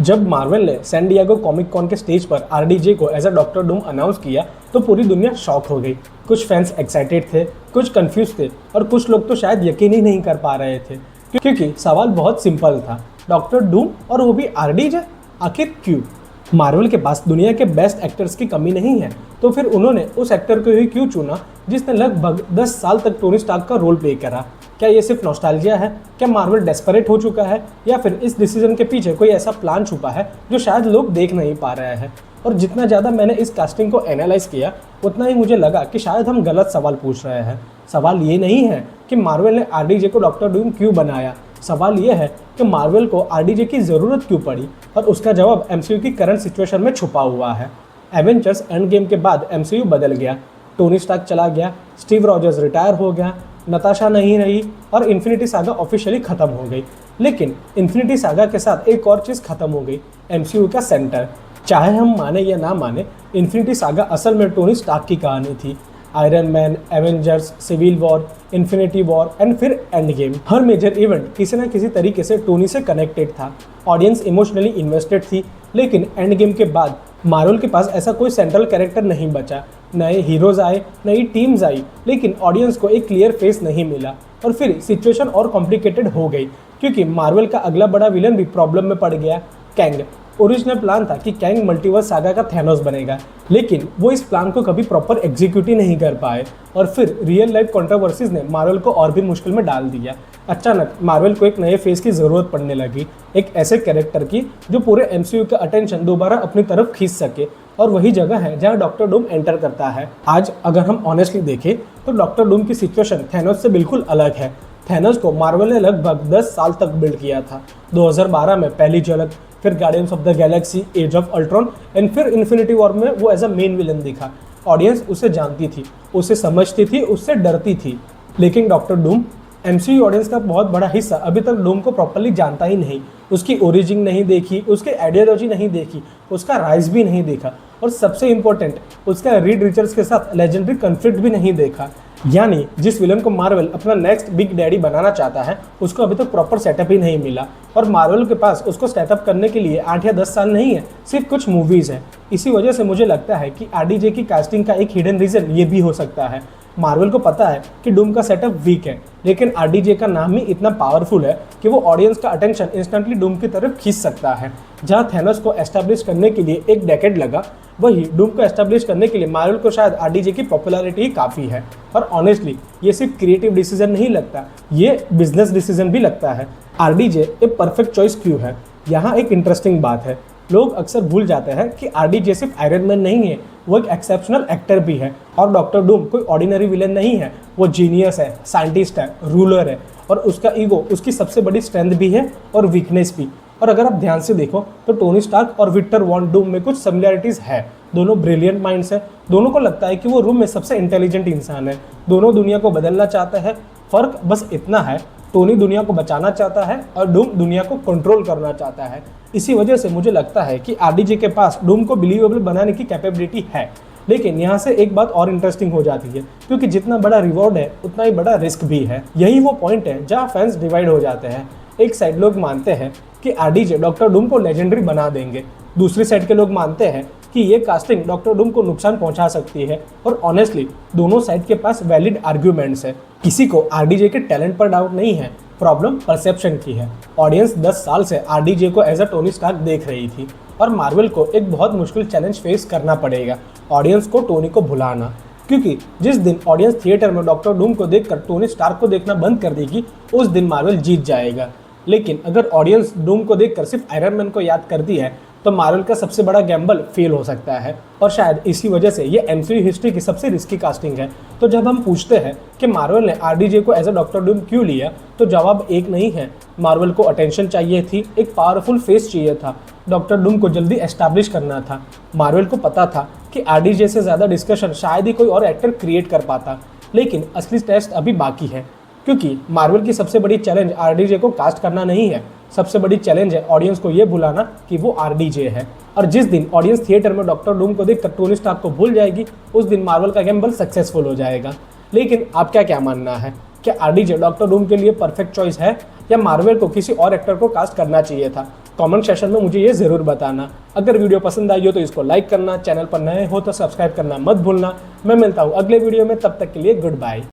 जब मार्वल ने San Diego comic con के स्टेज पर आरडीजे को as a doctor Doom announce किया तो पूरी दुनिया शॉक हो गई। कुछ फैंस एक्साइटेड थे, कुछ कंफ्यूज थे और कुछ लोग तो शायद यकीन ही नहीं कर पा रहे थे, क्योंकि सवाल बहुत सिंपल था, डॉक्टर डूम और वो भी आरडीजे, आखिर क्यों? मार्वल के पास दुनिया के बेस्ट एक्टर्स की कमी नहीं है, तो फिर उन्होंने उस एक्टर को ही क्यों चुना जिसने लगभग 10 साल तक टोनी स्टार्क का रोल प्ले करा? क्या ये सिर्फ नॉस्टैल्जिया है? क्या मार्वल डेस्परेट हो चुका है? या फिर इस डिसीजन के पीछे कोई ऐसा प्लान छुपा है जो शायद लोग देख नहीं पा रहे हैं? और जितना ज़्यादा मैंने इस कास्टिंग को एनालाइज किया, उतना ही मुझे लगा कि शायद हम गलत सवाल पूछ रहे हैं। सवाल ये नहीं है कि मार्वल ने आरडीजे को डॉक्टर डूम क्यों बनाया, सवाल ये है कि मार्वल को आरडीजे की ज़रूरत क्यों पड़ी, और उसका जवाब एमसीयू की करंट सिचुएशन में छुपा हुआ है। एवेंजर्स एंड गेम के बाद एमसीयू बदल गया, टोनी स्टार्क चला गया, स्टीव रॉजर्स रिटायर हो गया, नताशा नहीं रही और इन्फिनिटी सागा ऑफिशियली ख़त्म हो गई। लेकिन इन्फिनिटी सागा के साथ एक और चीज़ ख़त्म हो गई, एमसीयू का सेंटर। चाहे हम माने या ना माने, इन्फिनिटी सागा असल में टोनी स्टार्क की कहानी थी। Iron Man, Avengers, Civil War, Infinity War and फिर एंड गेम, हर मेजर इवेंट किसी न किसी तरीके से टोनी से कनेक्टेड था। ऑडियंस इमोशनली इन्वेस्टेड थी, लेकिन एंड गेम के बाद मार्वल के पास ऐसा कोई सेंट्रल कैरेक्टर नहीं बचा। नए हीरोज आए, नई टीम्स आई, लेकिन ऑडियंस को एक क्लियर फेस नहीं मिला। और फिर सिचुएशन और कॉम्प्लिकेटेड हो गई, क्योंकि मार्वल का अगला बड़ा विलन भी प्रॉब्लम में पड़ गया, कैंग। ओरिजिनल प्लान था कि कैंग मल्टीवर्स सागा का थैनोस बनेगा, लेकिन वो इस प्लान को कभी प्रॉपर एग्जीक्यूट ही नहीं कर पाए। और फिर रियल लाइफ कंट्रोवर्सीज ने मार्वल को और भी मुश्किल में डाल दिया। अचानक मार्वल को एक नए फेस की ज़रूरत पड़ने लगी, एक ऐसे कैरेक्टर की जो पूरे एमसीयू का अटेंशन दोबारा अपनी तरफ खींच सके। और वही जगह है जहाँ डॉक्टर डूम एंटर करता है। आज अगर हम ऑनेस्टली देखें तो डॉक्टर डूम की सिचुएशन थैनोस से बिल्कुल अलग है। थैनोस को मार्वल ने लगभग 10 साल तक बिल्ड किया था। 2012 में पहली झलक, फिर Guardians of the Galaxy, Age of Ultron and फिर इन्फिनिटी वॉर में वो एज अ मेन विलन दिखा। ऑडियंस उसे जानती थी, उसे समझती थी, उससे डरती थी। लेकिन डॉक्टर डूम, एमसीयू ऑडियंस का बहुत बड़ा हिस्सा अभी तक डूम को प्रॉपर्ली जानता ही नहीं। उसकी ओरिजिन नहीं देखी, उसके आइडियोलॉजी नहीं देखी, उसका राइज भी नहीं देखा, और सबसे इम्पोर्टेंट, उसका रीड रिचर्ड्स के साथ लेजेंडरी कॉन्फ्लिक्ट भी नहीं देखा। यानी जिस विलन को मार्वल अपना नेक्स्ट बिग डैडी बनाना चाहता है, उसको अभी तक प्रॉपर सेटअप ही नहीं मिला। और मार्वल के पास उसको सेटअप करने के लिए 8 या 10 साल नहीं है, सिर्फ कुछ मूवीज़ हैं। इसी वजह से मुझे लगता है कि आरडीजे की कास्टिंग का एक हिडन रीज़न ये भी हो सकता है। मार्वल को पता है कि डूम का सेटअप वीक है, लेकिन आरडीजे का नाम ही इतना पावरफुल है कि वो ऑडियंस का अटेंशन इंस्टेंटली डूम की तरफ खींच सकता है। जहाँ थैनोस को एस्टैब्लिश करने के लिए एक डेकेड लगा, वही डूम को एस्टैब्लिश करने के लिए मार्वल को शायद आरडीजे की पॉपुलैरिटी ही काफ़ी है। और ऑनेस्टली ये सिर्फ क्रिएटिव डिसीजन नहीं लगता, ये बिजनेस डिसीजन भी लगता है। आरडीजे एक परफेक्ट चॉइस क्यों है? यहाँ एक इंटरेस्टिंग बात है। लोग अक्सर भूल जाते हैं कि आरडीजे सिर्फ आयरन मैन नहीं है, वो एक एक्सेप्शनल एक्टर भी है। और डॉक्टर डूम कोई ऑर्डिनरी विलन नहीं है, वो जीनियस है, साइंटिस्ट है, रूलर है, और उसका ईगो उसकी सबसे बड़ी स्ट्रेंथ भी है और वीकनेस भी। और अगर आप ध्यान से देखो तो टोनी स्टार्क और विक्टर वॉन डूम में कुछ सिमिलरिटीज़ है। दोनों ब्रिलियंट माइंड्स हैं, दोनों को लगता है कि वो रूम में सबसे इंटेलिजेंट इंसान है, दोनों दुनिया को बदलना चाहते हैं। फ़र्क बस इतना है, टोनी दुनिया को बचाना चाहता है और डूम दुनिया को कंट्रोल करना चाहता है। इसी वजह से मुझे लगता है कि आरडीजे के पास डूम को बिलीवेबल बनाने की कैपेबिलिटी है। लेकिन यहाँ से एक बात और इंटरेस्टिंग हो जाती है, क्योंकि जितना बड़ा रिवॉर्ड है उतना ही बड़ा रिस्क भी है। यही वो पॉइंट है जहाँ फैंस डिवाइड हो जाते हैं। एक साइड लोग मानते हैं कि आरडीजे डॉक्टर डूम को लेजेंडरी बना देंगे, दूसरी साइड के लोग मानते हैं कि ये कास्टिंग डॉक्टर डूम को नुकसान पहुंचा सकती है। और ऑनेस्टली दोनों साइड के पास वैलिड आर्ग्यूमेंट्स है। किसी को आरडीजे के टैलेंट पर डाउट नहीं है, प्रॉब्लम परसेप्शन की है। ऑडियंस 10 साल से आरडीजे को एज अ टोनी स्टार्क देख रही थी, और मार्वल को एक बहुत मुश्किल चैलेंज फेस करना पड़ेगा, ऑडियंस को टोनी को भुलाना। क्योंकि जिस दिन ऑडियंस थिएटर में डॉक्टर डूम को देखकर टोनी स्टार्क को देखना बंद कर देगी, उस दिन मार्वल जीत जाएगा। लेकिन अगर ऑडियंस डूम को देखकर सिर्फ आयरन मैन को याद करती है, तो मार्वल का सबसे बड़ा गैम्बल फेल हो सकता है। और शायद इसी वजह से ये एमसीयू हिस्ट्री की सबसे रिस्की कास्टिंग है। तो जब हम पूछते हैं कि मार्वल ने आरडीजे को एज अ डॉक्टर डूम क्यों लिया, तो जवाब एक नहीं है। मार्वल को अटेंशन चाहिए थी, एक पावरफुल फेस चाहिए था, डॉक्टर डूम को जल्दी एस्टैब्लिश करना था। मार्वल को पता था कि आरडीजे से ज़्यादा डिस्कशन शायद ही कोई और एक्टर क्रिएट कर पाता। लेकिन असली टेस्ट अभी बाकी है, क्योंकि मार्वल की सबसे बड़ी चैलेंज आरडीजे को कास्ट करना नहीं है, सबसे बड़ी चैलेंज है ऑडियंस को ये भुलाना कि वो आरडीजे है। और जिस दिन ऑडियंस थिएटर में डॉक्टर डूम को देखकर टोनी स्टार्क को भूल जाएगी, उस दिन मार्वल का गैम्बल सक्सेसफुल हो जाएगा। लेकिन आपका क्या मानना है? क्या आरडीजे डॉक्टर डूम के लिए परफेक्ट चॉइस है, या मार्वल को किसी और एक्टर को कास्ट करना चाहिए था? कमेंट सेशन में मुझे ये ज़रूर बताना। अगर वीडियो पसंद आई हो तो इसको लाइक करना, चैनल पर नए हो तो सब्सक्राइब करना मत भूलना। मैं मिलता हूँ अगले वीडियो में, तब तक के लिए गुड बाय।